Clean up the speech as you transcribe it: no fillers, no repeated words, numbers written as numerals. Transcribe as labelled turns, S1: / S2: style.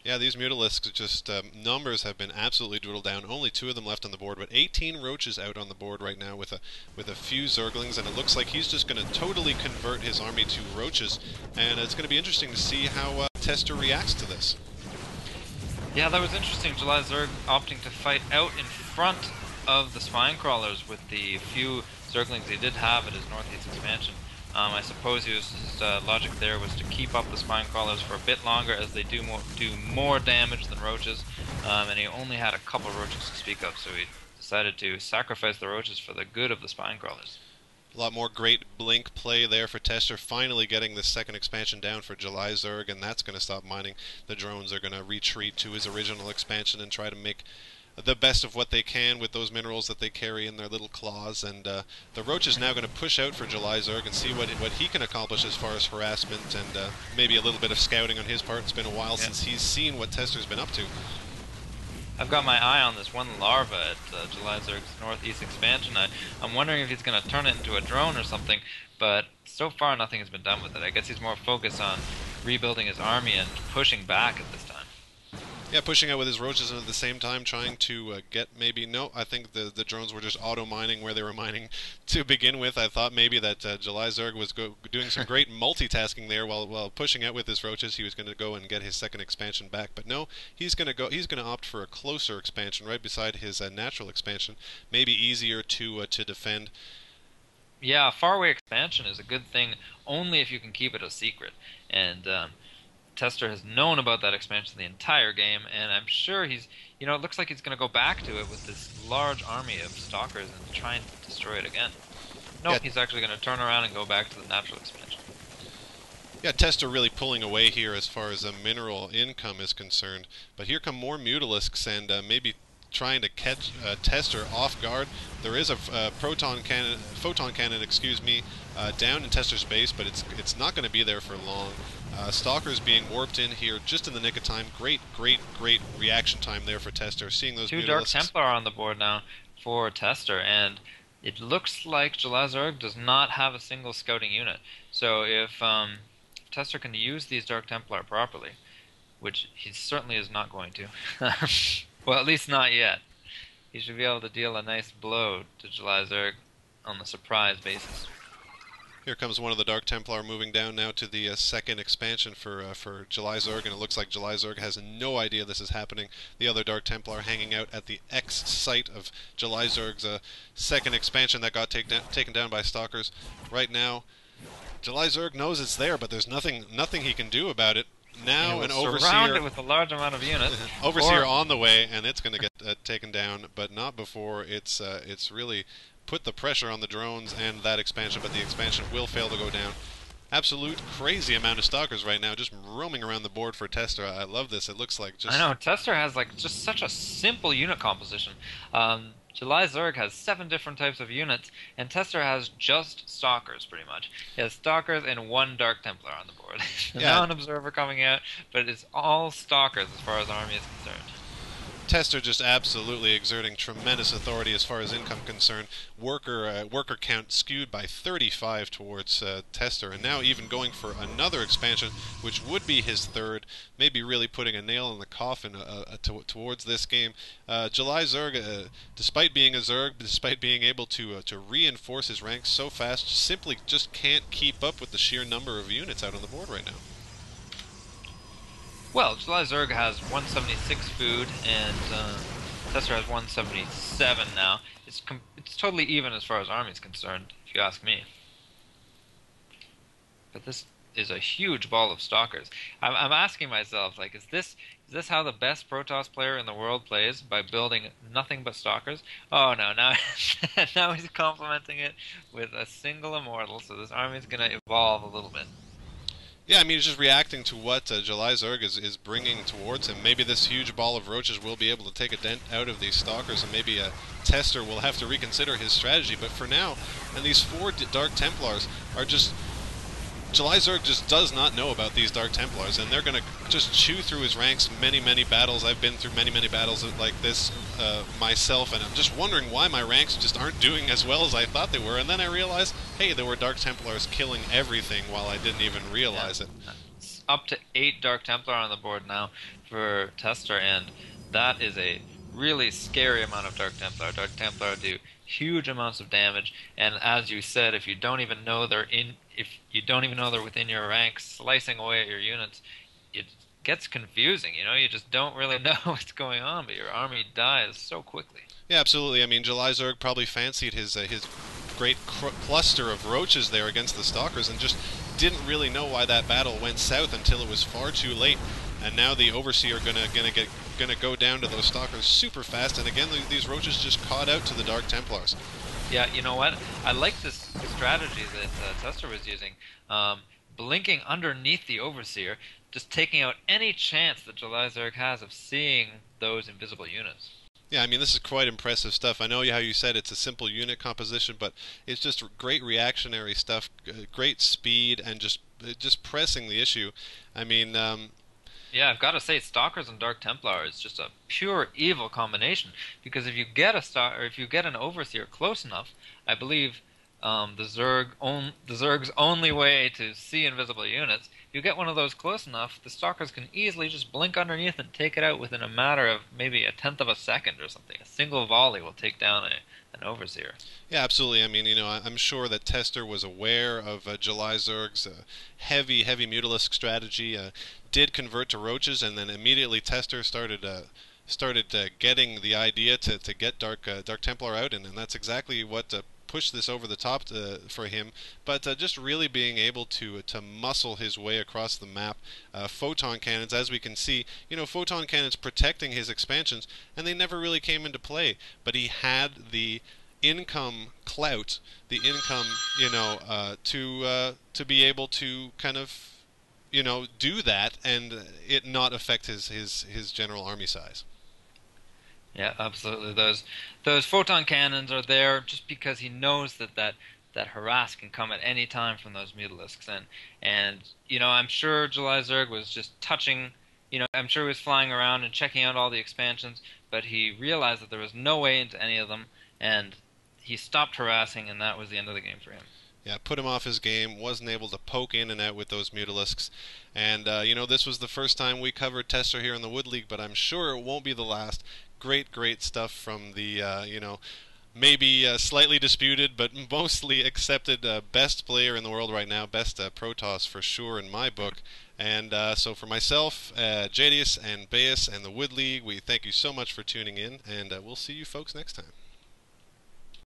S1: Yeah, these Mutalisks just numbers have been absolutely dwindled down. Only 2 of them left on the board, but 18 Roaches out on the board right now with a few Zerglings, and it looks like he's just going to totally convert his army to Roaches, and it's going to be interesting to see how Tester reacts to this.
S2: Yeah, that was interesting. JulyZerg opting to fight out in front of the Spine Crawlers with the few Zerglings he did have at his Northeast expansion. I suppose his logic there was to keep up the Spine Crawlers for a bit longer, as they do more damage than Roaches, and he only had a couple Roaches to speak of, so he decided to sacrifice the Roaches for the good of the Spine Crawlers.
S1: A lot more great blink play there for Tester, finally getting the second expansion down for JulyZerg, and that's going to stop mining. The drones are going to retreat to his original expansion and try to make the best of what they can with those minerals that they carry in their little claws, and the Roach is now going to push out for JulyZerg and see what he can accomplish as far as harassment and maybe a little bit of scouting on his part. It's been a while since he's seen what Tester's been up to.
S2: I've got my eye on this one larva at JulyZerg's Northeast expansion. I'm wondering if he's going to turn it into a drone or something, but so far nothing has been done with it. I guess he's more focused on rebuilding his army and pushing back at this time.
S1: Yeah, pushing out with his Roaches and at the same time trying to get maybe... No, I think the drones were just auto-mining where they were mining to begin with. I thought maybe that JulyZerg was doing some great multitasking there while pushing out with his Roaches. He was going to go and get his second expansion back. But no, he's going to opt for a closer expansion right beside his natural expansion. Maybe easier to defend.
S2: Yeah, faraway expansion is a good thing only if you can keep it a secret. And Tester has known about that expansion the entire game, and I'm sure it looks like he's going to go back to it with this large army of Stalkers and try and destroy it again. Nope, yeah. He's actually going to turn around and go back to the natural expansion.
S1: Yeah, Tester really pulling away here as far as mineral income is concerned. But here come more Mutalisks and maybe trying to catch Tester off guard. There is a photon cannon, down in Tester's base, but it's not going to be there for long. Stalkers being warped in here just in the nick of time. Great reaction time there for Tester. Seeing those
S2: 2 Dark Templar on the board now for Tester, and it looks like JulyZerg does not have a single scouting unit. So if Tester can use these Dark Templar properly, which he certainly is not going to, well, at least not yet, he should be able to deal a nice blow to JulyZerg on the surprise basis.
S1: Here comes one of the Dark Templar moving down now to the second expansion for JulyZerg, and it looks like JulyZerg has no idea this is happening. The other Dark Templar hanging out at the X site of JulyZerg's second expansion that got taken down by Stalkers. Right now, JulyZerg knows it's there, but there's nothing he can do about it. Now an Overseer...
S2: Surround it with a large amount of units.
S1: Overseer on the way, and it's going to get taken down, but not before it's really put the pressure on the drones and that expansion, but the expansion will fail to go down. Absolute crazy amount of Stalkers right now, just roaming around the board for Tester. I love this. It looks like just...
S2: I know, Tester has just such a simple unit composition. JulyZerg has 7 different types of units, and Tester has just Stalkers, pretty much. He has Stalkers and 1 Dark Templar on the board. Now an Observer coming out, but it's all Stalkers as far as the army is concerned.
S1: Tester just absolutely exerting tremendous authority as far as income concerned. Worker count skewed by 35 towards Tester, and now even going for another expansion, which would be his third, maybe really putting a nail in the coffin towards this game. JulyZerg, despite being a Zerg, despite being able to reinforce his ranks so fast, simply just can't keep up with the sheer number of units out on the board right now.
S2: Well, JulyZerg has 176 food, and Tester has 177 now. It's totally even as far as army is concerned, if you ask me. But this is a huge ball of Stalkers. I'm asking myself, like, is this how the best Protoss player in the world plays, by building nothing but Stalkers? Oh no, now now he's complementing it with a single Immortal, so this army is going to evolve a little bit.
S1: Yeah, I mean, he's just reacting to what JulyZerg is bringing towards him. Maybe this huge ball of Roaches will be able to take a dent out of these Stalkers, and maybe a Tester will have to reconsider his strategy. But for now, and these 4 Dark Templars are just... JulyZerg just does not know about these Dark Templars, and they're going to just chew through his ranks. Many battles. I've been through many battles like this myself, and I'm just wondering why my ranks just aren't doing as well as I thought they were. And then I realized, hey, there were Dark Templars killing everything while I didn't even realize it.
S2: up to 8 Dark Templar on the board now for Tester, and that is a really scary amount of Dark Templar. Dark Templar do huge amounts of damage, and as you said, if you don't even know they're within your ranks, slicing away at your units, it gets confusing. You just don't really know what's going on, but your army dies so quickly.
S1: Yeah, absolutely. I mean, JulyZerg probably fancied his great cluster of roaches there against the Stalkers and just didn't really know why that battle went south until it was far too late. And now the Overseer gonna go down to those Stalkers super fast, and again these roaches just caught out to the Dark Templars.
S2: Yeah, you know what? I like this strategy that Tester was using. Blinking underneath the Overseer, just taking out any chance that JulyZerg has of seeing those invisible units.
S1: Yeah, I mean, this is quite impressive stuff. I know how you said it's a simple unit composition, but it's just great reactionary stuff, great speed, and just pressing the issue. I mean,
S2: Yeah, I've got to say, Stalkers and Dark Templar is just a pure evil combination. Because if you get if you get an Overseer close enough, I believe the Zerg's only way to see invisible units. You get one of those close enough, the Stalkers can easily just blink underneath and take it out within a matter of maybe a tenth of a second or something. A single volley will take down an Overseer.
S1: yeah, absolutely. I mean, I'm sure that Tester was aware of JulyZerg's heavy Mutalisk strategy. Did convert to roaches, and then immediately Tester started getting the idea to get Dark Templar out, and that's exactly what pushed this over the top for him. But just really being able to muscle his way across the map. Photon cannons, as we can see, photon cannons protecting his expansions, and they never really came into play. But he had the income clout, the income, to be able to kind of do that and it not affect his general army size.
S2: Yeah, absolutely. Those photon cannons are there just because he knows that harass can come at any time from those Mutalisks, and I'm sure JulyZerg was just touching. I'm sure he was flying around and checking out all the expansions, but he realized that there was no way into any of them, and he stopped harassing, and that was the end of the game for him.
S1: Yeah, put him off his game, wasn't able to poke in and out with those Mutalisks. And, this was the first time we covered Tester here in the Wood League, but I'm sure it won't be the last. Great stuff from the, maybe slightly disputed, but mostly accepted best player in the world right now, best Protoss for sure in my book. And so for myself, Jadius and Bayus and the Wood League, we thank you so much for tuning in, and we'll see you folks next time.